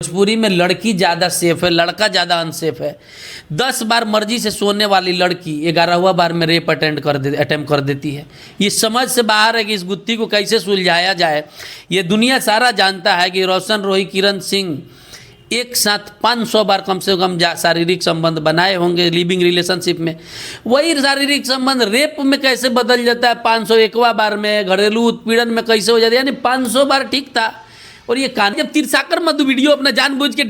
भोजपुरी में लड़की ज़्यादा सेफ है, लड़का ज़्यादा अनसेफ है। 10 बार मर्जी से सोने वाली लड़की 11वां बार में रेप अटेम्प्ट कर देती है। ये समझ से बाहर है कि इस गुत्थी को कैसे सुलझाया जाए। ये दुनिया सारा जानता है कि रोशन रोही, किरण सिंह एक साथ 500 बार कम से कम शारीरिक संबंध बनाए होंगे लिविंग रिलेशनशिप में। वही शारीरिक संबंध रेप में कैसे बदल जाता है 501वां बार में, घरेलू उत्पीड़न में कैसे हो जाता है। यानी 500 बार ठीक था। और ये कहानी जब तिरसाकर मधु वीडियो अपना जानबूझ के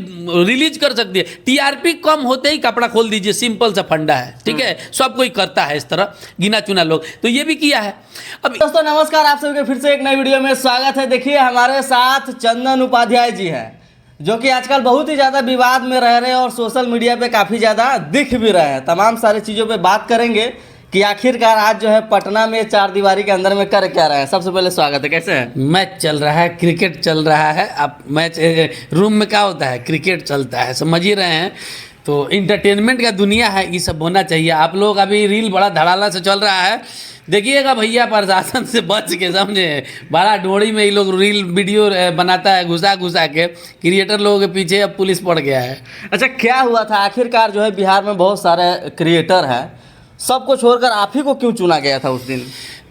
रिलीज कर सकती है, टीआरपी कम होते ही कपड़ा खोल दीजिए, सिंपल सा फंडा है, ठीक है। सब कोई करता है इस तरह, गिना चुना लोग, तो ये भी किया है। अब दोस्तों नमस्कार, आप सभी के फिर से एक नई वीडियो में स्वागत है। देखिए हमारे साथ चंदन उपाध्याय जी हैं, जो कि आजकल बहुत ही ज़्यादा विवाद में रह रहे हैं और सोशल मीडिया पे काफ़ी ज़्यादा दिख भी रहे हैं। तमाम सारी चीज़ों पे बात करेंगे कि आखिरकार आज जो है पटना में चार दीवारी के अंदर में कर क्या रहे हैं। सबसे पहले स्वागत है, कैसे हैं? मैच चल रहा है, क्रिकेट चल रहा है। अब मैच रूम में क्या होता है, क्रिकेट चलता है, समझ ही रहे हैं। तो इंटरटेनमेंट का दुनिया है, ये सब होना चाहिए। आप लोग अभी रील बड़ा धड़ाला से चल रहा है, देखिएगा भैया प्रशासन से बच के, समझे। बड़ा डोरी में ये लोग रील वीडियो बनाता है घुसा घुसा के, क्रिएटर लोगों के पीछे अब पुलिस पड़ गया है। अच्छा, क्या हुआ था आखिरकार? जो है बिहार में बहुत सारे क्रिएटर हैं, सबको छोड़कर आप ही को क्यों चुना गया था उस दिन?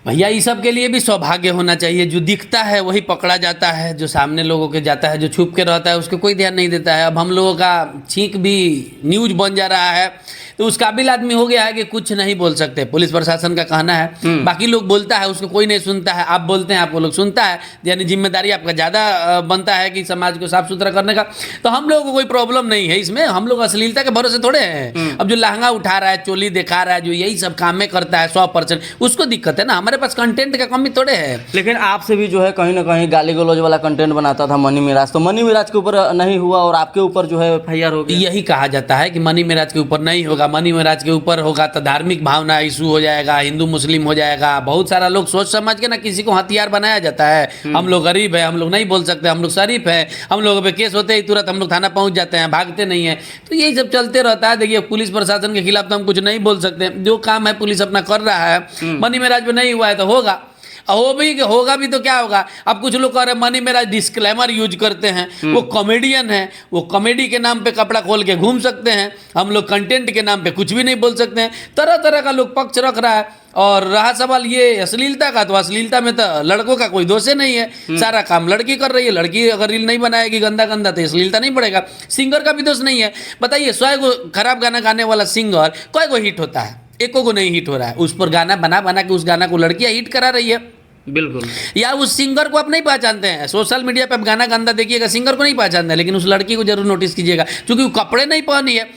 भैया इस सब के लिए भी सौभाग्य होना चाहिए। जो दिखता है वही पकड़ा जाता है, जो सामने लोगों के जाता है, जो छुप के रहता है उसको कोई ध्यान नहीं देता है। अब हम लोगों का छींक भी न्यूज बन जा रहा है, तो उस काबिल आदमी हो गया है कि कुछ नहीं बोल सकते। पुलिस प्रशासन का कहना है, बाकी लोग बोलता है उसको कोई नहीं सुनता है। आप बोलते हैं आपको लोग सुनता है, यानी जिम्मेदारी आपका ज़्यादा बनता है कि समाज को साफ सुथरा करने का। तो हम लोगों को कोई प्रॉब्लम नहीं है इसमें, हम लोग अश्लीलता के भरोसे थोड़े हैं। अब जो लहंगा उठा रहा है, चोली दिखा रहा है, जो यही सब काम में करता है 100%, उसको दिक्कत है ना। हमारे पास कंटेंट का कमी थोड़े है। लेकिन आपसे भी जो है कहीं ना कहीं गाली गलौज वाला कंटेंट बनाता था मनी मिराज, तो मनी मिराज के ऊपर नहीं हुआ और आपके ऊपर जो है एफआईआर हो गया। यही कहा जाता है कि मनी मिराज के ऊपर नहीं होगा। मनी मिराज के ऊपर होगा तो धार्मिक भावना इशू हो जाएगा, हिंदू मुस्लिम हो जाएगा। बहुत सारा लोग सोच समझ के ना किसी को हथियार बनाया जाता है। हम लोग गरीब है, हम लोग नहीं बोल सकते, हम लोग शरीफ है, हम लोगों पे केस होते ही तुरंत हम लोग थाना पहुंच जाते हैं, भागते नहीं है। तो यही सब चलते रहता है। देखिए पुलिस प्रशासन के खिलाफ तो हम कुछ नहीं बोल सकते, जो काम है पुलिस अपना कर रहा है। मनी मिराज पे नहीं हुआ है तो होगा, होगा भी तो क्या होगा। अब कुछ लोग कह रहे हैं मनी मेरा डिस्क्लेमर यूज करते हैं, वो कॉमेडियन है, वो कॉमेडी के नाम पे कपड़ा खोल के घूम सकते हैं। हम लोग कंटेंट के नाम पे कुछ भी नहीं बोल सकते हैं। तरह तरह का लोग पक्ष रख रहा है। और रहा सवाल ये अश्लीलता का, तो अश्लीलता में तो लड़कों का कोई दोष नहीं है, सारा काम लड़की कर रही है। लड़की अगर रील नहीं बनाएगी गंदा गंदा तो अश्लीलता नहीं पड़ेगा। सिंगर का भी दोष नहीं है। बताइए 100 को खराब गाना गाने वाला सिंगर कोई को हिट होता है, एको को नहीं हिट हो रहा है। उस पर गाना बना बना के उस गाना को लड़कियां हिट करा रही है। बिल्कुल यार, उस सिंगर को आप नहीं पहचानते हैं, सोशल मीडिया पे आप गाना गंदा देखिएगा, सिंगर को नहीं पहचानते हैं, लेकिन उस लड़की को जरूर नोटिस कीजिएगा क्योंकि वो कपड़े नहीं पहनी है।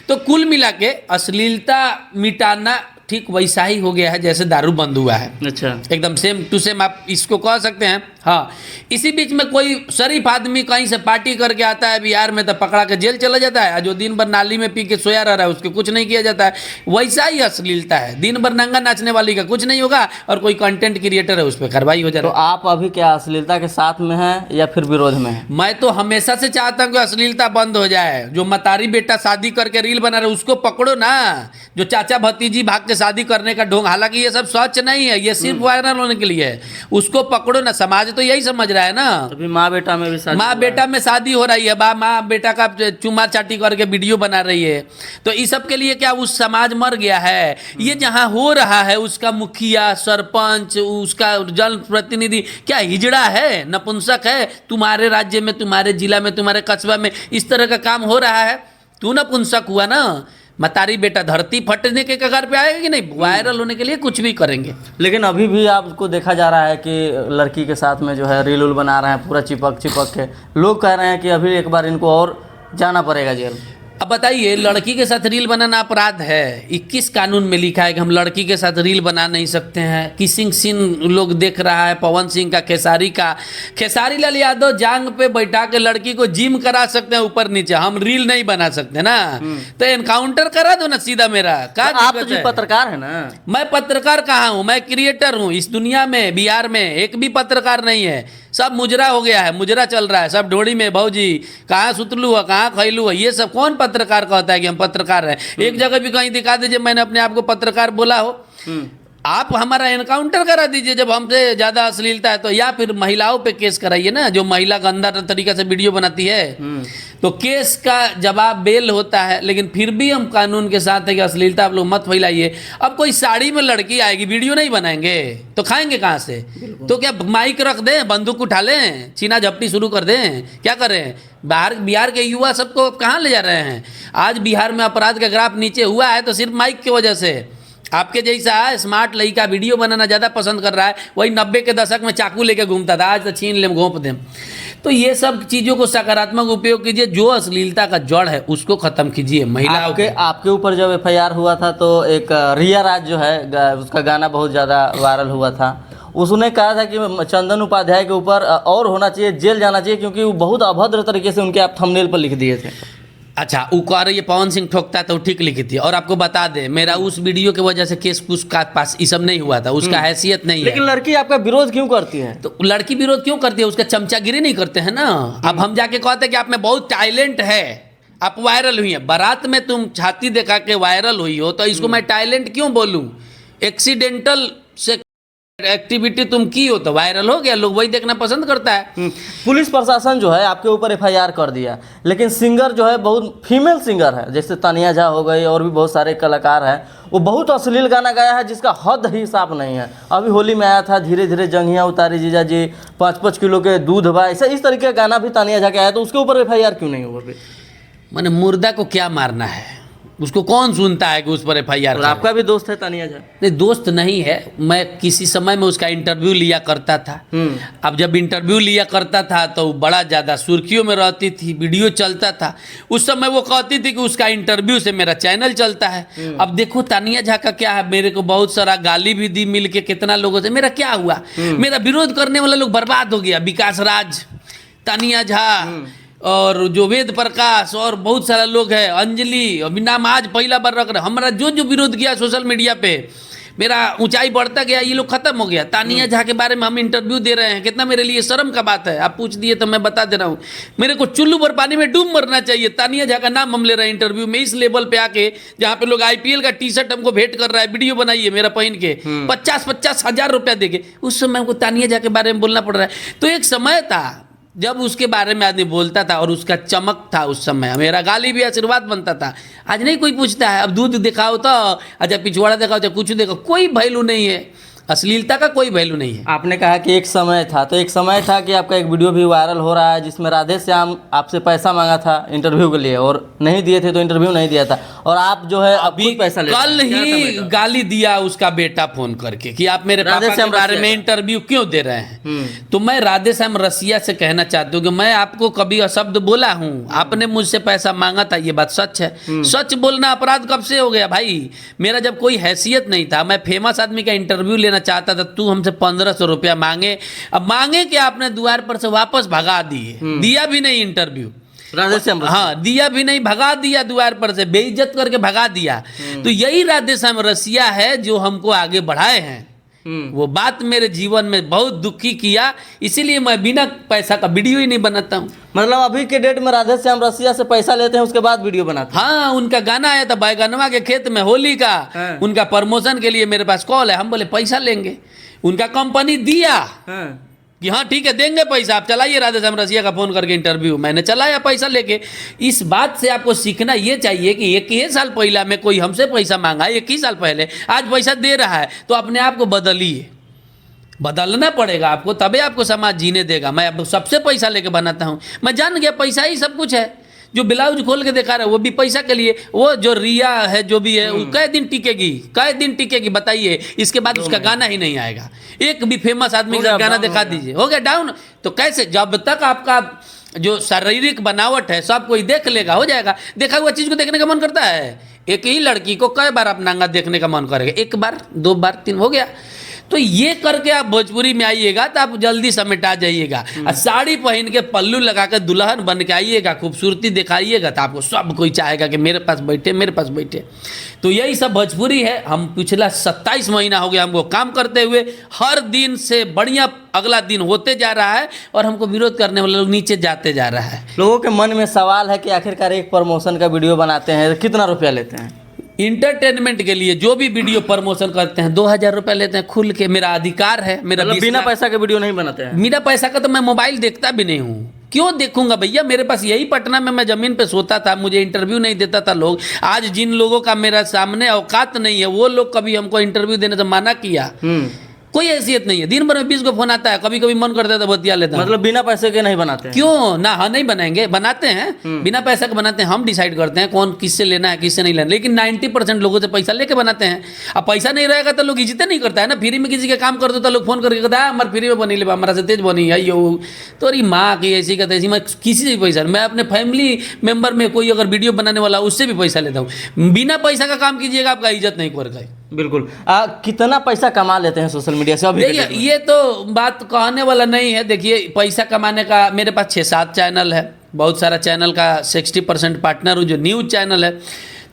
तो कुल मिला के अश्लीलता मिटाना ठीक वैसा ही हो गया है जैसे दारू बंद हुआ है। अच्छा, एकदम सेम टू सेम आप इसको कह सकते हैं। हाँ, इसी बीच में कोई शरीफ आदमी कहीं से पार्टी करके आता है बिहार में तो पकड़ा के जेल चला जाता है। जो दिन भर नाली में पी के सोया रह रहा है उसको कुछ नहीं किया जाता है। वैसा ही अश्लीलता है, दिन भर नंगा नाचने वाली का कुछ नहीं होगा और कोई कंटेंट क्रिएटर है उस पर कार्रवाई हो जाएगी। तो आप अभी क्या अश्लीलता के साथ में हैं या फिर विरोध में हैं? मैं तो हमेशा से चाहता हूँ कि अश्लीलता बंद हो जाए। जो मतारी बेटा शादी करके रील बना रहे उसको पकड़ो ना। जो चाचा भतीजी भाग के शादी करने का ढोंग, हालांकि ये सब सच नहीं है, ये सिर्फ वायरल होने के लिए है, उसको पकड़ो ना। समाज तो यही समझ रहा है ना। अभी माँ बेटा में भी शादी, माँ बेटा में शादी हो रही है, माँ बेटा का चुमा चाटी करके वीडियो बना रही है। तो इस सब के लिए क्या उस समाज मर गया है? ये जहाँ हो रहा है उसका मुखिया, सरपंच, उसका जनप्रतिनिधि क्या हिजड़ा है, नपुंसक है? तुम्हारे राज्य में, तुम्हारे जिला में, तुम्हारे कस्बा में इस तरह का काम हो रहा है, तू नपुंसक हुआ ना। मतारी बेटा धरती फटने के कगार पे आएगा कि नहीं? वायरल होने के लिए कुछ भी करेंगे। लेकिन अभी भी आपको देखा जा रहा है कि लड़की के साथ में जो है रील उल बना रहे हैं पूरा चिपक चिपक के। लोग कह रहे हैं कि अभी एक बार इनको और जाना पड़ेगा जेल। अब बताइए, लड़की के साथ रील बनाना अपराध है? 21 कानून में लिखा है कि हम लड़की के साथ रील बना नहीं सकते हैं। किसिंग सीन लोग देख रहा है, पवन सिंह का, खेसारी लाल यादव जांग पे बैठा के लड़की को जिम करा सकते हैं ऊपर नीचे, हम रील नहीं बना सकते ना। तो एनकाउंटर करा दो ना सीधा मेरा। क्या आप तो पत्रकार है ना? मैं पत्रकार कहाँ हूँ, मैं क्रिएटर हूँ। इस दुनिया में बिहार में एक भी पत्रकार नहीं है, सब मुजरा हो गया है, मुजरा चल रहा है सब ढोड़ी में। भौजी कहाँ सुतलू है, कहाँ खैलू है, ये सब कौन पत्रकार कहता है कि हम पत्रकार हैं? एक जगह भी कहीं दिखा दीजिए मैंने अपने आप को पत्रकार बोला हो। आप हमारा एनकाउंटर करा दीजिए जब हमसे ज़्यादा अश्लीलता है तो, या फिर महिलाओं पे केस कराइए ना, जो महिला गंदा तरीका से वीडियो बनाती है तो केस का जवाब बेल होता है। लेकिन फिर भी हम कानून के साथ है कि अश्लीलता आप लोग मत फैलाइए। अब कोई साड़ी में लड़की आएगी, वीडियो नहीं बनाएंगे तो खाएंगे कहाँ से? तो क्या माइक रख दें, बंदूक उठा लें, छीना झपटी शुरू कर दें, क्या करें? बिहार के युवा सबको कहाँ ले जा रहे हैं? आज बिहार में अपराध का ग्राफ नीचे हुआ है तो सिर्फ माइक की वजह से। आपके जैसा स्मार्ट लड़का वीडियो बनाना ज़्यादा पसंद कर रहा है, वही 90 के दशक में चाकू लेके घूमता था, आज तो छीन लें घोंप दें। तो ये सब चीज़ों को सकारात्मक उपयोग कीजिए, जो अश्लीलता का जड़ है उसको खत्म कीजिए। महिलाओं आपके ऊपर जब FIR हुआ था तो एक रिया राज जो है उसका गाना बहुत ज़्यादा वायरल हुआ था। उसने कहा था कि चंदन उपाध्याय के ऊपर और होना चाहिए, जेल जाना चाहिए, क्योंकि वो बहुत अभद्र तरीके से उनके आप थंबनेल पर लिख दिए थे। अच्छा, वो कह रही है पवन सिंह ठोकता है तो ठीक लिखी थी। और आपको बता दें, मेरा उस वीडियो की वजह से केस उसका पास ये सब नहीं हुआ था, उसका हैसियत नहीं है। लेकिन लड़की आपका विरोध क्यों करती है? तो लड़की विरोध क्यों करती है? उसका चमचागिरी नहीं करते हैं ना। अब हम जाके कहते हैं कि आप में बहुत टैलेंट है, आप वायरल हुई है, बारात में तुम छाती दिखा के वायरल हुई हो, तो इसको मैं टैलेंट क्यों बोलूं? एक्सीडेंटल से एक्टिविटी तुम की हो तो वायरल हो गया, लोग वही देखना पसंद करता है। पुलिस प्रशासन जो है आपके ऊपर FIR कर दिया, लेकिन सिंगर जो है बहुत फीमेल सिंगर है, जैसे तानिया झा हो गई और भी बहुत सारे कलाकार हैं, वो बहुत अश्लील गाना गाया है जिसका हद ही साफ नहीं है। अभी होली में आया था धीरे धीरे जंघियाँ उतारी जीजा जी, 5-5 किलो के दूध बा, ऐसा इस तरीके का गाना भी तानिया झा के आया, तो उसके ऊपर FIR क्यों नहीं हुआ? मैंने मुर्दा को क्या मारना है, उसको कौन सुनता है कि उस पर FIR? आपका भी दोस्त है तानिया झा? नहीं, दोस्त नहीं है, मैं किसी समय में उसका इंटरव्यू लिया करता था। अब जब इंटरव्यू लिया करता था तो बड़ा ज़्यादा सुर्खियों में रहती थी, वीडियो चलता था। उस समय वो कहती थी कि उसका इंटरव्यू से मेरा चैनल चलता है। अब देखो तानिया झा का क्या है, मेरे को बहुत सारा गाली भी दी मिल के कितना लोगों से। मेरा क्या हुआ? मेरा विरोध करने वाला लोग बर्बाद हो गया। विकास राज, तानिया झा और जो वेद प्रकाश और बहुत सारा लोग है, अंजलि, अभी नाम आज पहला बार रख रहे। हमारा जो जो विरोध किया सोशल मीडिया पे, मेरा ऊंचाई बढ़ता गया, ये लोग खत्म हो गया। तानिया झा के बारे में हम इंटरव्यू दे रहे हैं, कितना मेरे लिए शर्म का बात है। आप पूछ दिए तो मैं बता दे रहा हूँ, मेरे को चुल्लू भर पानी में डूब मरना चाहिए। तानिया झा का नाम हम ले रहे हैं इंटरव्यू में, इस लेवल पे आके जहाँ पे लोग IPL का टी-शर्ट हमको भेंट कर रहा है, वीडियो बनाइए मेरा पहन के, 50-50 हजार रुपया देके। उस समय हमको तानिया झा के बारे में बोलना पड़ रहा है। तो एक समय था जब उसके बारे में आदमी बोलता था और उसका चमक था, उस समय मेरा गाली भी आशीर्वाद बनता था। आज नहीं कोई पूछता है। अब दूध दिखाओ तो अच्छा, पिछवाड़ा दिखाओ तो कुछ देखो, कोई वैल्यू नहीं है। अश्लीलता का कोई वैल्यू नहीं है। आपने कहा कि एक समय था, तो एक समय था कि आपका एक वीडियो भी वायरल हो रहा है जिसमें राधे श्याम आपसे पैसा मांगा था इंटरव्यू के लिए और नहीं दिए थे, तो इंटरव्यू नहीं दिया था, और आप जो है अभी पैसा ले कल ही गाली दिया उसका बेटा फोन करके कि आप मेरे पापा के बारे में इंटरव्यू क्यों दे रहे हैं। तो मैं राधे श्याम रसिया से कहना चाहती हूँ कि मैं आपको कभी अशब्द बोला हूँ? आपने मुझसे पैसा मांगा था, ये बात सच है। सच बोलना अपराध कब से हो गया भाई? मेरा जब कोई हैसियत नहीं था, मैं फेमस आदमी का इंटरव्यू लेना चाहता था, तू हमसे 1500 रुपया मांगे। अब मांगे कि आपने द्वार पर से वापस भगा दिए, दिया भी नहीं इंटरव्यू। राधे श्याम, हाँ, दिया भी नहीं, भगा दिया द्वार पर से, बेइज्जत करके भगा दिया। तो यही राधे श्याम रसिया है जो हमको आगे बढ़ाए हैं। वो बात मेरे जीवन में बहुत दुखी किया, इसीलिए मैं बिना पैसा का वीडियो ही नहीं बनाता हूँ। मतलब अभी के डेट में राधे श्याम रसिया से पैसा लेते हैं, उसके बाद वीडियो बनाते हैं। हाँ, उनका गाना आया था बैगनवा के खेत में होली का, उनका प्रमोशन के लिए मेरे पास कॉल है। हम बोले पैसा लेंगे, उनका कंपनी दिया कि हाँ ठीक है देंगे पैसा, आप चलाइए राधे श्याम रसिया का फोन करके इंटरव्यू। मैंने चलाया पैसा लेके। इस बात से आपको सीखना ये चाहिए कि 1 साल पहला में कोई हमसे पैसा मांगा, 1 साल पहले, आज पैसा दे रहा है, तो अपने आप को बदलिए। बदलना पड़ेगा आपको, तभी आपको समाज जीने देगा। मैं अब सबसे पैसा लेके बनाता हूँ, मैं जान गया पैसा ही सब कुछ है। जो ब्लाउज खोल के दिखा रहा है वो भी पैसा के लिए। वो जो रिया है जो भी है, वो कै दिन टिकेगी बताइए? इसके बाद उसका गाना ही नहीं आएगा। एक भी फेमस आदमी का गाना दिखा दीजिए, हो गया डाउन। तो कैसे? जब तक आपका जो शारीरिक बनावट है सब कोई देख लेगा, हो जाएगा। देखा हुआ चीज को देखने का मन करता है। एक ही लड़की को कई बार आप नांगा देखने का मन करेगा? 1 बार, 2 बार, 3, हो गया। तो ये करके आप भोजपुरी में आइएगा तो आप जल्दी समेटा जाइएगा। साड़ी पहन के पल्लू लगा के दुल्हन बन के आइएगा, खूबसूरती दिखाइएगा, तो आपको सब कोई चाहेगा कि मेरे पास बैठे। तो यही सब भोजपुरी है। हम पिछला 27 महीना हो गया हमको काम करते हुए, हर दिन से बढ़िया अगला दिन होते जा रहा है और हमको विरोध करने वाले लोग नीचे जाते जा रहा है। लोगों के मन में सवाल है कि आखिरकार एक प्रमोशन का वीडियो बनाते हैं कितना रुपया लेते हैं? इंटरटेनमेंट के लिए जो भी वीडियो प्रमोशन करते हैं 2000 रुपये लेते हैं, खुल के मेरा अधिकार है। मेरा मतलब बिना पैसा के वीडियो नहीं बनाते हैं? बिना पैसा का तो मैं मोबाइल देखता भी नहीं हूँ, क्यों देखूंगा भैया। मेरे पास यही पटना में मैं जमीन पे सोता था, मुझे इंटरव्यू नहीं देता था लोग। आज जिन लोगों का मेरा सामने औकात नहीं है वो लोग कभी हमको इंटरव्यू देने से मना किया। कोई हैसियत नहीं है। दिन भर में 20 को फोन आता है, कभी कभी मन करता है तो बतिया लेता हूं। मतलब बिना पैसे के नहीं बनाते हैं? क्यों ना, हाँ नहीं बनाएंगे, बनाते हैं बिना पैसा के बनाते हैं। हम डिसाइड करते हैं कौन किससे लेना है किससे नहीं लेना, लेकिन 90% लोगों से पैसा लेके बनाते हैं। अब पैसा नहीं रहेगा तो लोग इज्जत नहीं करता है ना। फ्री में किसी का काम कर दो तो लोग फोन करके कहता है हमारे फ्री में बनी ले, हमारा से तेज बनी है यो। तो अरे माँ की ऐसी कहते ऐसी, मैं किसी से भी पैसा, मैं अपने फैमिली मेंबर में कोई अगर वीडियो बनाने वाला उससे भी पैसा लेता हूँ। बिना पैसा का काम कीजिएगा, आपका इज्जत नहीं करेगा। बिल्कुल। कितना पैसा कमा लेते हैं सोशल मीडिया से अभी? देखिए ये तो बात कहने वाला नहीं है। देखिए पैसा कमाने का मेरे पास 6-7 चैनल है, बहुत सारा चैनल का 60% पार्टनर हूँ जो न्यूज चैनल है।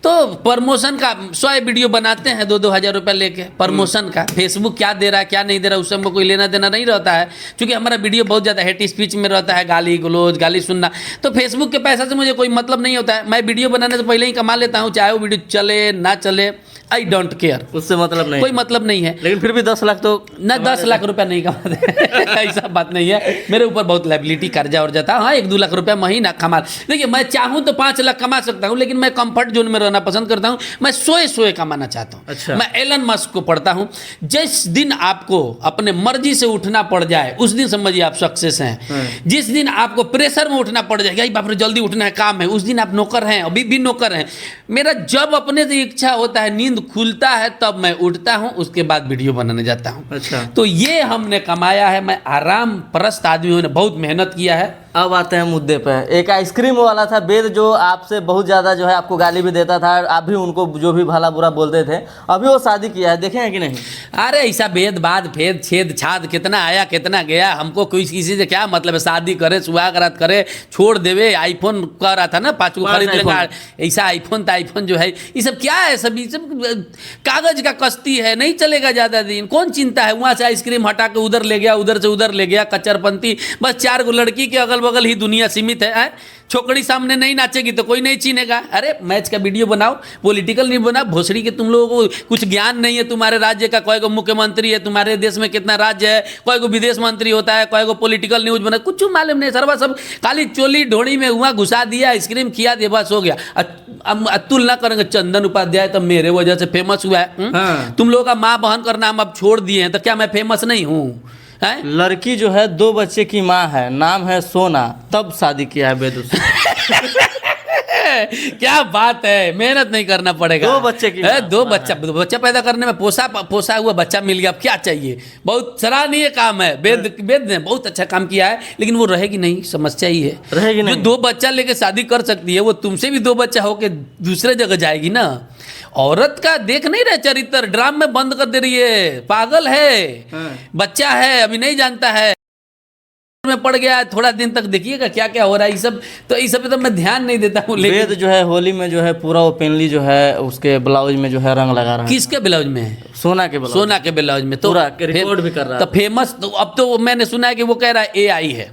तो प्रमोशन का 100 वीडियो बनाते हैं 2-2 हज़ार रुपये लेके प्रमोशन का। फेसबुक क्या दे रहा है क्या नहीं दे रहा है उससे हमको कोई लेना देना नहीं रहता है, क्योंकि हमारा वीडियो बहुत ज़्यादा हेट स्पीच में रहता है, गाली गलौज गाली सुनना। तो फेसबुक के पैसा से मुझे कोई मतलब नहीं होता है। मैं वीडियो बनाने से पहले ही कमा लेता हूँ, चाहे वो वीडियो चले ना चले, आई डोंट केयर, उससे मतलब नहीं, कोई मतलब नहीं है। लेकिन फिर भी 10 लाख तो ना 10 लाख रुपया नहीं कमाते ऐसा बात नहीं है। मेरे ऊपर बहुत लाइबिलिटी कर्जा और जाता है। हाँ 1-2 लाख रुपया महीना कमा, देखिए मैं चाहूँ तो 5 लाख कमा सकता हूँ, लेकिन मैं कंफर्ट जोन में रहना पसंद करता हूँ। मैं सोए कमाना चाहता हूँ। अच्छा। मैं एलन मस्क को पढ़ता हूँ, जिस दिन आपको अपने मर्जी से उठना पड़ जाए उस दिन समझिए आप सक्सेस हैं। जिस दिन आपको प्रेशर में उठना पड़ जाए, बाप रे जल्दी उठना है काम है, उस दिन आप नौकर हैं, अभी भी नौकर हैं। मेरा जब अपने से इच्छा होता है, नींद खुलता है तब मैं उठता हूं, उसके बाद वीडियो बनाने जाता हूं। अच्छा। तो ये हमने कमाया है। मैं आराम परस्त आदमी हूं, बहुत मेहनत किया है। अब आते हैं मुद्दे पे। एक आइसक्रीम वाला था वेद जो आपसे बहुत ज़्यादा जो है आपको गाली भी देता था, आप भी उनको जो भी भला बुरा बोलते थे, अभी वो शादी किया है, देखे हैं कि नहीं? अरे ऐसा भेदभाद फेद छेद छाद कितना आया कितना गया, हमको कोई किसी से क्या मतलब है। शादी करे सुहागरात करे छोड़ देवे। आईफोन कह रहा था ना 5 को खरीद लेगा, ऐसा आईफोन था। आईफोन जो है ये सब क्या है, सब कागज का कश्ती है, नहीं चलेगा ज़्यादा दिन। कौन चिंता है, वहाँ से आइसक्रीम हटा के उधर ले गया, उधर से उधर ले गया, कच्चरपंती। बस 4 गो लड़की के अगल बगल ही दुनिया सीमित है। छोकरी सामने नहीं नाचेगी तो कोई नहीं चीनेगा। अरे मैच का वीडियो बनाओ, पॉलिटिकल नहीं बनाओ। भोसड़ी के तुम लोगों को कुछ ज्ञान नहीं है। तुम्हारे राज्य का कोई को मुख्यमंत्री है, तुम्हारे देश में कितना राज्य है, कोई को विदेश मंत्री होता है, कोई को पॉलिटिकल न्यूज बना, कुछ मालूम नहीं। सर्वा सब खाली चोली ढोड़ी में हुआ घुसा दिया, आइसक्रीम किया दिया, बस हो गया। अतुल ना करेंगे चंदन उपाध्याय तो मेरे वजह से फेमस हुआ है। तुम लोगों का माँ बहन का नाम अब छोड़ दिए हैं तो क्या मैं फेमस नहीं हूँ? लड़की जो है 2 बच्चे की माँ है, नाम है सोना, तब शादी किया है वेद उससे। क्या बात है, मेहनत नहीं करना पड़ेगा। 2 बच्चे की है, 2 बच्चा पैदा करने में पोसा हुआ बच्चा मिल गया, अब क्या चाहिए। बहुत सराहनीय काम है। वेद ने बहुत अच्छा काम किया है, लेकिन वो रहेगी नहीं, समस्या ही है। रहेगी नहीं। जो 2 बच्चा लेके शादी कर सकती है वो तुमसे भी 2 बच्चा होके दूसरे जगह जाएगी ना। औरत का देख नहीं रहे चरित्र, ड्राम में बंद कर दे रही है, पागल है। बच्चा है अभी नहीं जानता है, में पड़ गया है, थोड़ा दिन तक देखिएगा क्या क्या हो रहा है। ये सब पे तो मैं ध्यान नहीं देता हूँ। वेद जो है होली में जो है पूरा ओपनली जो है उसके ब्लाउज में जो है रंग लगा रहा है। किसके ब्लाउज में है? सोना के ब्लाउज में। तो रिकॉर्ड भी कर रहा है। तो फेमस तो अब तो मैंने सुना है कि वो कह रहा है AI है।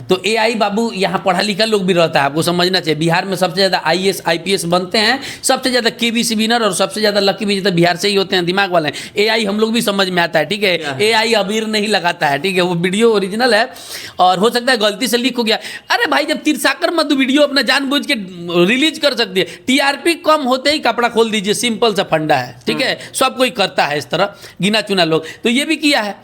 तो AI बाबू यहाँ पढ़ा लिखा लोग भी रहता है, आपको समझना चाहिए। बिहार में सबसे ज्यादा IAS IPS बनते हैं, सबसे ज्यादा KBC विनर और सबसे ज्यादा लकी विजेता बिहार से ही होते हैं, दिमाग वाले। AI हम लोग भी समझ में आता है, ठीक है। AI अबीर नहीं लगाता है, ठीक है। वो वीडियो ओरिजिनल है और हो सकता है गलती से लीक हो गया। अरे भाई जब तिरसाकर मधु वीडियो अपना जानबूझ के रिलीज कर सकती है, TRP कम होते ही कपड़ा खोल दीजिए, सिंपल सा फंडा है, ठीक है। सब कोई करता है इस तरह, गिना चुना लोग। तो ये भी किया है।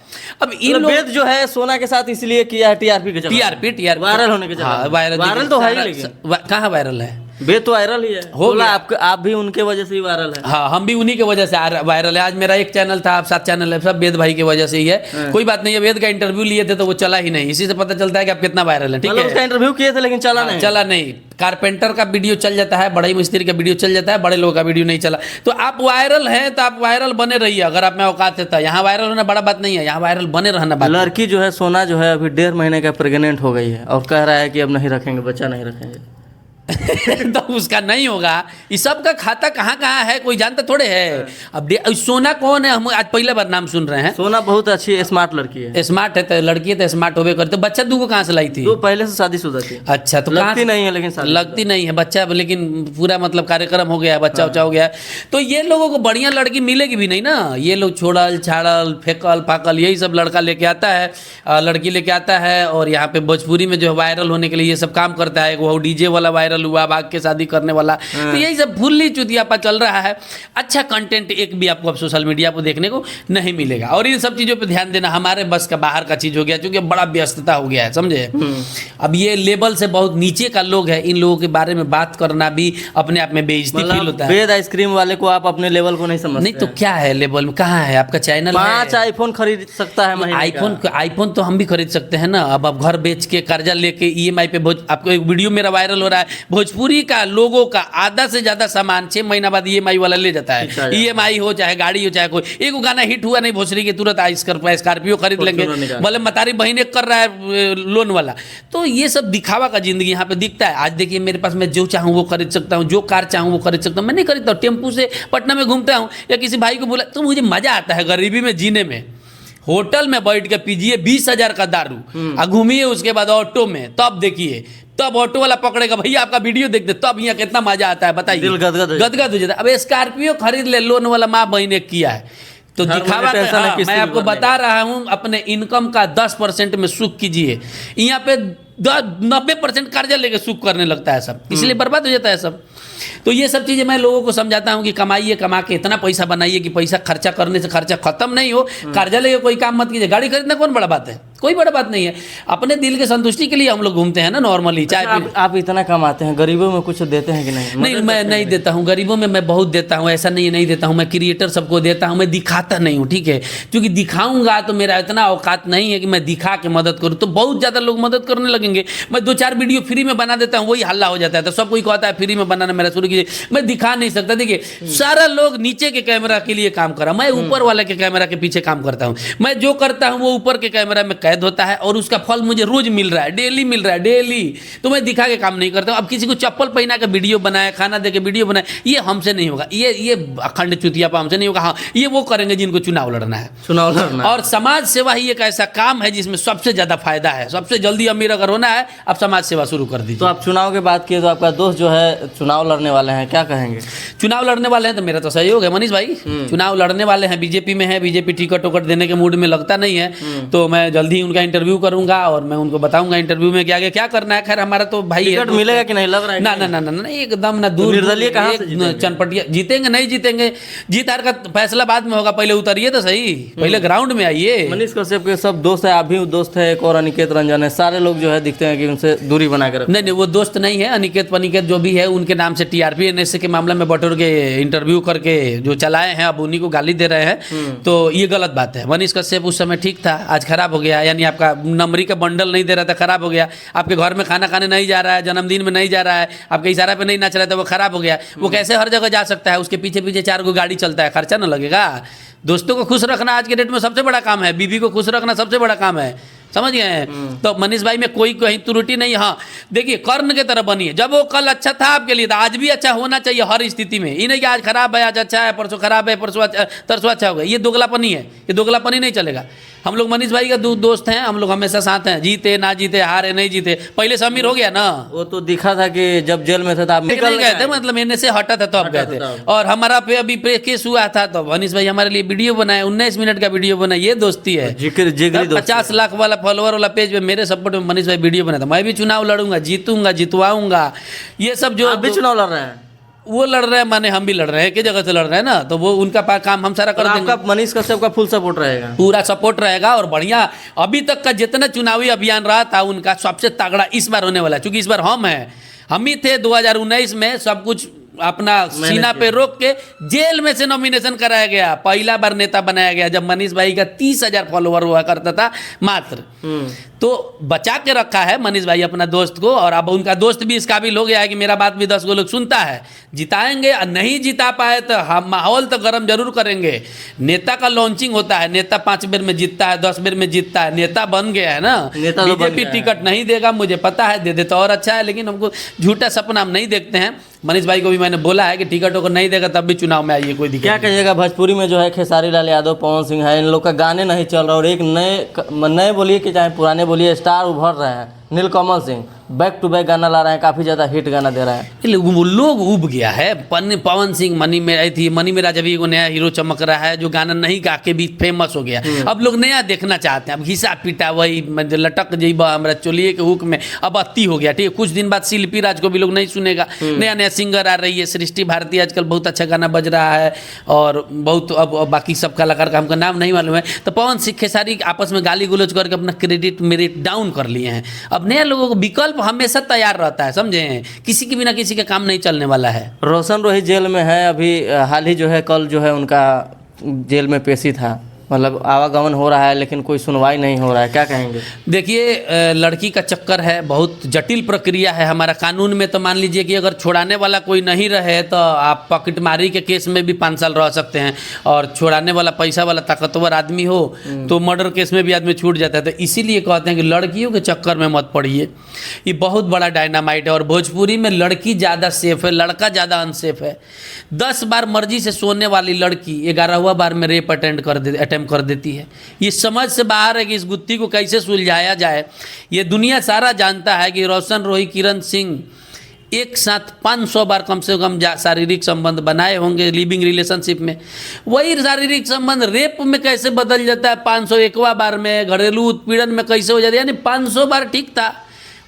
अब इन वेद जो है सोना के साथ इसलिए किया है TRP के TRP वायरल होने के चलते। हाँ, वायरल तो है ही, लेकिन कहाँ वायरल है? वे तो वायरल ही है। हो गया। आप भी उनके वजह से ही वायरल है। हाँ हम भी उन्हीं के वजह से वायरल है। आज मेरा एक चैनल था, आप 7 चैनल है, सब वेद भाई की वजह से ही है। कोई बात नहीं है, वेद का इंटरव्यू लिए थे तो वो चला ही नहीं, इसी से पता चलता है कि आप कितना वायरल है, ठीक है। उसका इंटरव्यू किए थे लेकिन चला नहीं। कारपेंटर का वीडियो चल जाता है, बड़े मिस्त्री का वीडियो चल जाता है, बड़े लोगों का वीडियो नहीं चला। तो आप वायरल हैं तो आप वायरल बने रहिए, अगर आप में औकात है तो। यहाँ वायरल होना बड़ा बात नहीं है, यहाँ वायरल बने रहना बात। लड़की जो है सोना जो है अभी 1.5 महीने का प्रेग्नेंट हो गई है और कह रहा है कि अब नहीं रखेंगे, बच्चा नहीं रखेंगे। तो उसका नहीं होगा। इस सब का खाता कहाँ कहाँ है कोई जानता थोड़े है। अब सोना कौन है, हम आज पहले बार नाम सुन रहे हैं। सोना बहुत अच्छी स्मार्ट लड़की है। स्मार्ट है तो लड़की है तो स्मार्ट होवे करते। बच्चा दूगो कहाँ से लाई थी? वो पहले से शादीशुदा थी। अच्छा तो लगती नहीं है लेकिन लगती नहीं है बच्चा, लेकिन पूरा मतलब कार्यक्रम हो गया है, बच्चा उच्चा हो गया है। तो ये लोगों को बढ़िया लड़की मिलेगी भी नहीं ना। ये लोग छोड़ल छाड़ल फेंकल फाकल यही सब लड़का लेके आता है, लड़की लेके आता है, और यहाँ पे भोजपुरी में जो वायरल होने के लिए ये सब काम करता है। वो डीजे वाला वायरल हुआ, भाग के शादी करने वाला, तो यही सब फुल्ली चुतियापा चल रहा है। अच्छा कंटेंट एक भी आपको अब सोशल मीडिया पर देखने को नहीं मिलेगा। और इन सब चीज़ों पे ध्यान देना हमारे बस का बाहर का चीज़ हो गया, क्योंकि बड़ा व्यस्तता हो गया है, समझे। अब ये लेवल से बहुत नीचे का लोग है, इन लोगों के बारे में बात करना भी अपने आप में बेइज्जती फील होता है। बेद आइसक्रीम वाले को आप अपने लेवल को नहीं समझते। नहीं तो क्या है लेवल में, कहाँ है आपका चैनल? 5 आईफोन खरीद सकता है महीने का। आईफोन तो हम भी खरीद सकते हैं ना। अब आप घर बेच के कर्जा लेके ईएमआई पे आपको एक वीडियो मेरा वायरल हो रहा है, भोजपुरी का लोगों का आधा से ज्यादा सामान 6 महीना बाद ईएमआई वाला ले जाता है। ईएमआई हो चाहे गाड़ी हो चाहे कोई, एक गाना हिट हुआ नहीं भोजपुरी के, तुरंत स्कॉर्पियो खरीद लेंगे, बोले मतारी बहने कर रहा है लोन वाला। तो ये सब दिखावा का जिंदगी यहाँ पे दिखता है। आज देखिए मेरे पास मैं जो चाहूँ वो खरीद सकता हूँ, जो कार चाहूँ वो खरीद सकता हूँ। मैं नहीं खरीदता हूँ। टेम्पू से पटना में घूमता हूँ या किसी भाई को बोला तो मुझे मजा आता है गरीबी में जीने में। होटल में बैठ के पीजिए 20,000 का दारू और घूमिए, उसके बाद ऑटो में, तब देखिए, तब ऑटो वाला पकड़ेगा भैया आपका वीडियो देख दे, तब यहाँ कितना मजा आता है बताइए। दिल गदगद हो जाता है। अब स्कॉर्पियो खरीद ले, लोन वाला माँ बहने किया है तो दिखावा। मैं आपको बता रहा हूँ अपने इनकम का 10% में सुख कीजिए। यहाँ पे 90% कर्जा लेके सुख करने लगता है सब, इसलिए बर्बाद हो जाता है सब। तो ये सब चीज़ें मैं लोगों को समझाता हूँ कि कमाइए, कमा के इतना पैसा बनाइए कि पैसा खर्चा करने से खर्चा खत्म नहीं हो। कर्जा लेके कोई काम मत कीजिए। गाड़ी खरीदना कौन बड़ा बात है, कोई बड़ा बात नहीं है। अपने दिल के संतुष्टि के लिए हम लोग घूमते हैं ना नॉर्मली। चाहे आप इतना कमाते हैं, गरीबों में कुछ देते हैं कि नहीं? नहीं, मैं नहीं देता हूँ गरीबों में, मैं बहुत देता हूँ, ऐसा नहीं देता हूँ। मैं क्रिएटर सबको देता हूँ, मैं दिखाता नहीं हूँ, ठीक है। क्योंकि दिखाऊंगा तो मेरा इतना औकात नहीं है कि मैं दिखा के मदद करूँ, तो बहुत ज़्यादा लोग मदद करने लगेंगे। मैं 2-4 वीडियो फ्री में बना देता हूँ, वही हल्ला हो जाता है, तो सब कोई कहता है फ्री में बनाना मेरा शुरू कीजिए। मैं दिखा नहीं सकता। देखिए सारा लोग नीचे के कैमरा के लिए काम कर रहा, मैं ऊपर वाले के कैमरा के पीछे काम करता हूँ। मैं जो करता हूँ वो ऊपर के कैमरा में कैद होता है और उसका फल मुझे रोज मिल रहा है, डेली मिल रहा है, डेली। तो मैं दिखा के काम नहीं करता हूँ। अब किसी को चप्पल पहना के वीडियो बनाए, खाना दे के वीडियो बनाए, ये हमसे नहीं होगा। ये अखंड चुतियापा हमसे नहीं होगा। हाँ, ये वो करेंगे जिनको चुनाव लड़ना है। और समाज सेवा ही एक ऐसा काम है जिसमें सबसे ज्यादा फायदा है। सबसे जल्दी अमीर अगर होना है, आप समाज सेवा शुरू कर दीजिए। तो आप चुनाव की बात किए तो आपका दोस्त जो है चुनाव लड़ने वाले हैं, क्या कहेंगे? चुनाव लड़ने वाले हैं तो मेरा तो सहयोग है मनीष भाई। चुनाव लड़ने वाले हैं, बीजेपी में है, बीजेपी टिकट उकट देने के मूड में लगता नहीं है, तो मैं जल्दी ही उनका इंटरव्यू करूंगा और मैं उनको बताऊंगा इंटरव्यू में क्या क्या करना है। खैर हमारा तो भाई टिकट मिलेगा कि नहीं लग रहा है? ना ना ना ना ना एकदम ना, दूर निर्दलीय कहाँ से जीतेंगे? चनपटिया जीतेंगे नहीं जीतेंगे, जीत हार का फैसला बाद में होगा। पहले उतरिए तो सही, पहले ग्राउंड में आइए। मनीष कश्यप के सब दोस्त है, आप भी दोस्त है, एक और अनिकेत रंजन है, सारे लोग जो है दिखते हैं कि उनसे दूरी बना कर। नहीं, वो दोस्त नहीं है। अनिकेत पनिकेत जो भी है उनके नाम से टीआरपी एनएसए के मामला में बटोर के इंटरव्यू करके जो चलाए हैं, अब उन्हीं को गाली दे रहे हैं, तो ये गलत बात है। मनीष कश्यप उस समय ठीक था, आज खराब हो गया। यानी आपका नंबरी का बंडल नहीं दे रहा था, खराब हो गया। आपके घर में खाना खाने नहीं जा रहा है, जन्मदिन में नहीं जा रहा है, आपके इशारा पे नहीं नाच रहा था, वो खराब हो गया। वो कैसे हर जगह जा सकता है? उसके पीछे पीछे 4 गो गाड़ी चलता है, खर्चा ना लगेगा? दोस्तों को खुश रखना आज के डेट में सबसे बड़ा काम है, बीवी को खुश रखना सबसे बड़ा काम है, समझ गए हैं? तो मनीष भाई में कोई कहीं त्रुटि नहीं। हाँ देखिए, कर्ण के तरह बनिए। जब वो कल अच्छा था आपके लिए, तो आज भी अच्छा होना चाहिए हर स्थिति में। ये नहीं कि आज खराब है, आज अच्छा है, परसों खराब है, परसों तरसों अच्छा हो गया। ये दोगलापनी है, ये दोगलापनी नहीं चलेगा। हम लोग मनीष भाई का दोस्त हैं, हम लोग हमेशा साथ हैं, जीते ना जीते, हारे नहीं जीते। पहले से अमीर हो गया ना, वो तो दिखा था कि जब जेल में था तो आप निकल गए थे, मतलब मैंने से हटा था तो आप गए थे। और हमारा पे अभी केस हुआ था तो मनीष भाई हमारे लिए वीडियो बनाए, 19 मिनट का वीडियो बनाए। ये दोस्ती है, 50 लाख वाला फॉलोअर वाला पेज पे मेरे सपोर्ट में मनीष भाई वीडियो बनाया था। मैं भी चुनाव लड़ूंगा, जीतूंगा, जितवाऊंगा। ये सब जो भी चुनाव लड़ रहे हैं, वो लड़ रहे हैं, माने हम भी लड़ रहे हैं, किस जगह से लड़ रहे हैं ना, तो वो उनका काम हम सारा कर देंगे। आपका मनीष कश्यप का फुल सपोर्ट रहेगा, पूरा सपोर्ट रहेगा। और बढ़िया अभी तक का जितना चुनावी अभियान रहा था उनका सबसे तगड़ा इस बार होने वाला है, क्योंकि इस बार हम ही थे 2019 में सब कुछ अपना सीना पे रोक के जेल में से नॉमिनेशन कराया गया, पहला बार नेता बनाया गया जब मनीष भाई का 30,000 फॉलोवर हुआ करता था मात्र। तो बचा के रखा है मनीष भाई अपना दोस्त को, और अब उनका दोस्त भी इस काबिल हो गया है कि मेरा बात भी 10 गो लोग सुनता है। जिताएंगे, नहीं जिता पाए तो हम माहौल तो गर्म जरूर करेंगे। नेता का लॉन्चिंग होता है, नेता 5 बेर में जीतता है, 10 बेर में जीतता है, नेता बन गया है ना। नेता तो बन बीजेपी गया है। टिकट नहीं देगा, मुझे पता है, दे दे तो और अच्छा है, लेकिन हमको झूठा सपना हम नहीं देखते हैं। मनीष भाई को भी मैंने बोला है कि टिकटों को नहीं देगा तब भी चुनाव में आइए, कोई दिक्कत क्या नहीं। कहिएगा, भोजपुरी में जो है खेसारी लाल यादव, पवन सिंह है, इन लोग का गाने नहीं चल रहा और एक नए बोलिए कि चाहे पुराने बोलिए स्टार उभर रहे हैं। नीलकमल सिंह बैक टू बैक गाना ला रहे हैं, काफ़ी ज़्यादा हिट गाना दे रहे हैं। वो लोग उब गया है। पवन सिंह मनी मेरा जब एगो नया हीरो चमक रहा है जो गाना नहीं गा के भी फेमस हो गया। अब लोग नया देखना चाहते हैं, अब घिसा पीटा वही लटक जइबा हमरा चोलिए के हुक में, अब अति हो गया। ठीक है, कुछ दिन बाद शिल्पी राज को भी लोग नहीं सुनेगा। नया नया सिंगर आ रही है, सृष्टि भारती आजकल बहुत अच्छा गाना बज रहा है, और बहुत अब बाकी सब कलाकार का हमको नाम नहीं मालूम है। तो पवन सिंह खेसारी आपस में गाली गुलोज करके अपना क्रेडिट मेरिट डाउन कर लिए हैं। अब नया लोगों को विकल्प हमेशा तैयार रहता है, समझे, किसी के बिना किसी का काम नहीं चलने वाला है। रोशन रोही जेल में है अभी, हाल ही जो है कल जो है उनका जेल में पेशी था, मतलब आवागमन हो रहा है लेकिन कोई सुनवाई नहीं हो रहा है, क्या कहेंगे? देखिए, लड़की का चक्कर है, बहुत जटिल प्रक्रिया है। हमारा कानून में तो मान लीजिए कि अगर छुड़ाने वाला कोई नहीं रहे तो आप पॉकेटमारी के केस में भी 5 साल रह सकते हैं, और छुड़ाने वाला पैसा वाला ताकतवर आदमी हो तो मर्डर केस में भी आदमी छूट जाता है। तो इसीलिए कहते हैं कि लड़कियों के चक्कर में मत पड़िए, ये बहुत बड़ा डायनामाइट है। और भोजपुरी में लड़की ज़्यादा सेफ है, लड़का ज़्यादा अनसेफ है। 10 बार मर्जी से सोने वाली लड़की 11वां बार में रेप अटेम्प्ट कर देती है। ये समझ से बाहर है कि इस गुत्थी को कैसे सुलझाया जाए। ये दुनिया सारा जानता है कि रोशन रोही, किरण सिंह एक साथ 500 बार कम से कम शारीरिक संबंध बनाए होंगे लिविंग रिलेशनशिप में। वही शारीरिक संबंध रेप में कैसे बदल जाता है 501वां बार में, घरेलू उत्पीड़न में कैसे हो जाता है, यानी 500 बार ठीक था।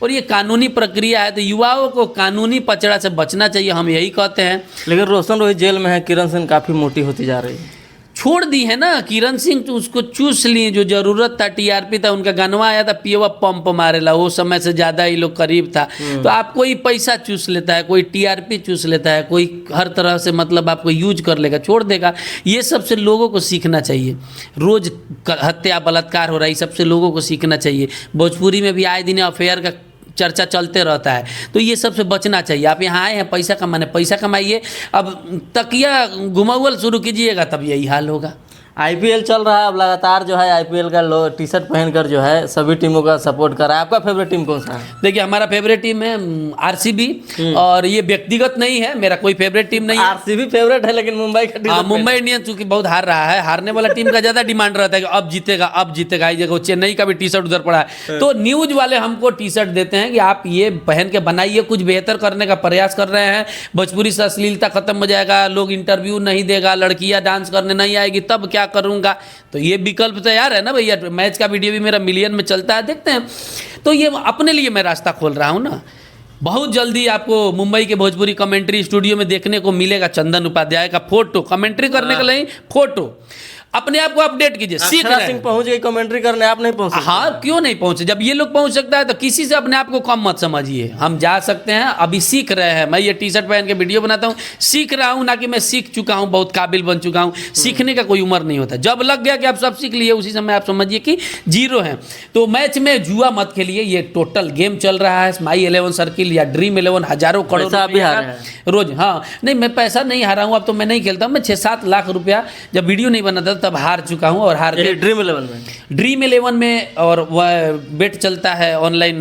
और ये कानूनी प्रक्रिया है, तो युवाओं को कानूनी पचड़ा से बचना चाहिए, हम यही कहते हैं। लेकिन रोशन रोही जेल में है, किरण सिंह काफ़ी मोटी होती जा रही है। छोड़ दी है ना किरण सिंह, तो उसको चूस लिए, जो जरूरत था टीआरपी था, उनका गानवा आया था पियवा पंप मारेला, वो समय से ज़्यादा ही लोग करीब था। तो आप कोई पैसा चूस लेता है, कोई टीआरपी चूस लेता है, कोई हर तरह से मतलब आपको यूज कर लेगा, छोड़ देगा। ये सबसे लोगों को सीखना चाहिए। रोज हत्या बलात्कार हो रहा है, सबसे लोगों को सीखना चाहिए। भोजपुरी में भी आए दिन अफेयर का चर्चा चलते रहता है, तो ये सबसे बचना चाहिए। आप यहाँ आए हैं पैसा कमाने, पैसा कमाइए, अब तकिया घुमावल शुरू कीजिएगा तब यही हाल होगा। आईपीएल चल रहा है, अब लगातार जो है आईपीएल का टी शर्ट पहनकर जो है सभी टीमों का सपोर्ट कर रहा है। आपका फेवरेट टीम कौन सा है? देखिए, हमारा फेवरेट टीम है आरसीबी, और ये व्यक्तिगत नहीं है, मेरा कोई फेवरेट टीम नहीं है। आरसीबी फेवरेट है, लेकिन मुंबई का टी-शर्ट मुंबई इंडियंस चूंकि बहुत हार रहा है, हारने वाला टीम का ज्यादा डिमांड रहता है कि अब जीतेगा अब जीतेगा। इस जगह चेन्नई का भी टी शर्ट उधर पड़ा है, तो न्यूज वाले हमको टी शर्ट देते हैं कि आप ये पहन के बनाइए, कुछ बेहतर करने का प्रयास कर रहे हैं। भोजपुरी से अश्लीलता खत्म हो जाएगा, लोग इंटरव्यू नहीं देगा, लड़कियां डांस करने नहीं आएगी, तब क्या करूंगा। तो ये विकल्प तैयार है ना भैया। मैच का वीडियो भी मेरा मिलियन में चलता है, देखते हैं। तो ये अपने लिए मैं रास्ता खोल रहा हूँ ना। बहुत जल्दी आपको मुंबई के भोजपुरी कमेंट्री स्टूडियो में देखने को मिलेगा चंदन उपाध्याय का फोटो, कमेंट्री करने के लिए फोटो। अपने आप को अपडेट कीजिए, सीख रहे सिंह हैं। पहुंच गई कमेंट्री करने, आप नहीं पहुंच सकते? हाँ, क्यों नहीं पहुंचे? जब ये लोग पहुंच सकता है तो किसी से अपने आप को कम मत समझिए। हम जा सकते हैं, अभी सीख रहे हैं। मैं ये टी शर्ट पहन के वीडियो बनाता हूँ, सीख रहा हूँ, ना कि मैं सीख चुका हूँ, बहुत काबिल बन चुका हूँ। सीखने का कोई उम्र नहीं होता। जब लग गया कि आप सब सीख लिए, उसी समय आप समझिए कि जीरो हैं। तो मैच में जुआ मत खेलिए, ये टोटल गेम चल रहा है। माई 11 सर्किल या ड्रीम 11 हजारों करोड़ पैसा भी हारे हैं रोज। हाँ, नहीं, मैं पैसा नहीं हारा हूँ, अब तो मैं नहीं खेलता हूँ। मैं 6-7 लाख रुपया जब वीडियो नहीं बनाता तब हार चुका हूँ, और हार के ड्रीम 11 में और वह बेट चलता है ऑनलाइन,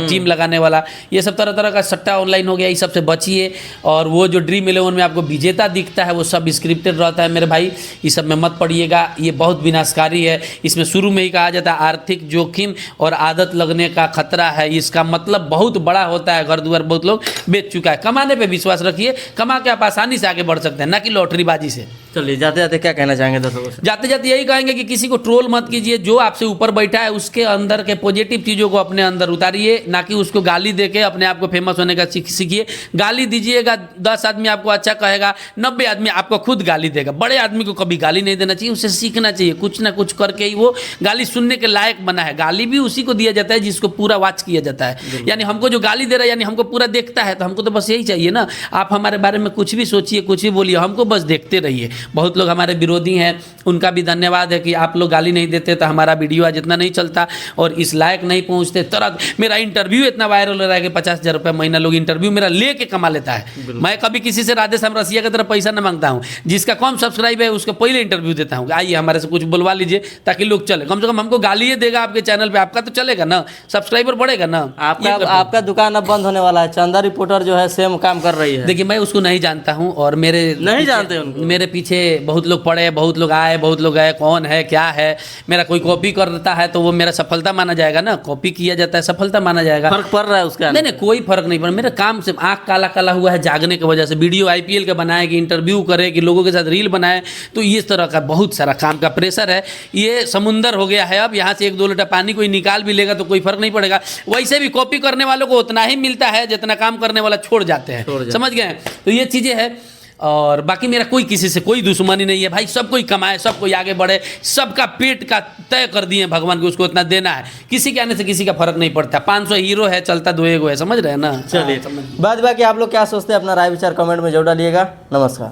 टीम लगाने वाला, ये सब तरह तरह का सट्टा ऑनलाइन हो गया। इस सब से बचिए। और वो जो ड्रीम 11 में आपको विजेता दिखता है, वो सब स्क्रिप्टेड रहता है मेरे भाई, इस सब में मत पड़िएगा। ये बहुत विनाशकारी है। इसमें शुरू में ही कहा जाता है आर्थिक जोखिम और आदत लगने का खतरा है। इसका मतलब बहुत बड़ा होता है। घर दुआर बहुत लोग बेच चुका है। कमाने पर विश्वास रखिए, कमा के आप आसानी से आगे बढ़ सकते हैं, ना कि लॉटरीबाजी से। चलिए जाते जाते क्या कहना चाहेंगे दर्शकों से? जाते जाते यही कहेंगे कि किसी को ट्रोल मत कीजिए। जो आपसे ऊपर बैठा है उसके अंदर के पॉजिटिव चीज़ों को अपने अंदर उतारिए, ना कि उसको गाली देके अपने आप को फेमस होने का सीखिए। गाली दीजिएगा, 10 आदमी आपको अच्छा कहेगा, 90 आदमी आपको खुद गाली देगा। बड़े आदमी को कभी गाली नहीं देना चाहिए, उससे सीखना चाहिए। कुछ ना कुछ करके ही वो गाली सुनने के लायक बना है। गाली भी उसी को दिया जाता है जिसको पूरा वॉच किया जाता है। यानी हमको जो गाली दे रहा है यानी हमको पूरा देखता है, तो हमको तो बस यही चाहिए ना। आप हमारे बारे में कुछ भी सोचिए, कुछ भी बोलिए, हमको बस देखते रहिए। बहुत लोग हमारे विरोधी हैं, उनका भी धन्यवाद है कि आप लोग गाली नहीं देते तो हमारा वीडियो आज इतना नहीं चलता और इस लायक नहीं पहुंचते। तरह मेरा इंटरव्यू इतना वायरल हो रहा है कि 50,000 रुपये महीना लोग इंटरव्यू मेरा लेके कमा लेता है। मैं कभी किसी से राधेश्याम रसिया की तरह पैसा न मांगता हूँ। जिसका कम सब्सक्राइब है उसको पहले इंटरव्यू देता हूँ, आइए हमारे से कुछ बुलवा लीजिए ताकि लोग चले। कम से कम हमको गाली देगा आपके चैनल पर, आपका तो चलेगा ना, सब्सक्राइबर बढ़ेगा ना। आपका दुकान अब बंद होने वाला है। चंदा रिपोर्टर जो है सेम काम कर रही है। देखिए मैं उसको नहीं जानता हूँ और मेरे नहीं जानते उनको? मेरे पीछे बहुत लोग पड़े, बहुत लोग आए, बहुत लोग गए, कौन है क्या है। मेरा कोई कॉपी करता है तो वो मेरा सफलता माना जाएगा ना, कॉपी किया जाता है सफलता माना जाएगा। फर्क पड़ रहा है उसका? नहीं, कोई फर्क नहीं पड़ा। मेरे काम से आँख काला काला हुआ है जागने की वजह से। वीडियो IPL का बनाए कि इंटरव्यू करे कि लोगों के साथ रील बनाए, तो इस तरह का बहुत सारा काम का प्रेशर है। ये समुंदर हो गया है। अब यहाँ से 1-2 लीटर पानी कोई निकाल भी लेगा तो कोई फर्क नहीं पड़ेगा। वैसे भी कॉपी करने वालों को उतना ही मिलता है जितना काम करने वाला छोड़ जाते हैं। समझ गए? तो ये चीज़ें हैं। और बाकी मेरा कोई किसी से कोई दुश्मनी नहीं है भाई। सब कोई कमाए, सब कोई आगे बढ़े, सबका पेट का तय कर दिए भगवान को, उसको इतना देना है। किसी के आने से किसी का फर्क नहीं पड़ता। 500 हीरो है, चलता 2 एगो है। समझ रहे हैं ना? चलिए बाद बाकी आप लोग क्या सोचते हैं अपना राय विचार कमेंट में जरूर डालिएगा। नमस्कार।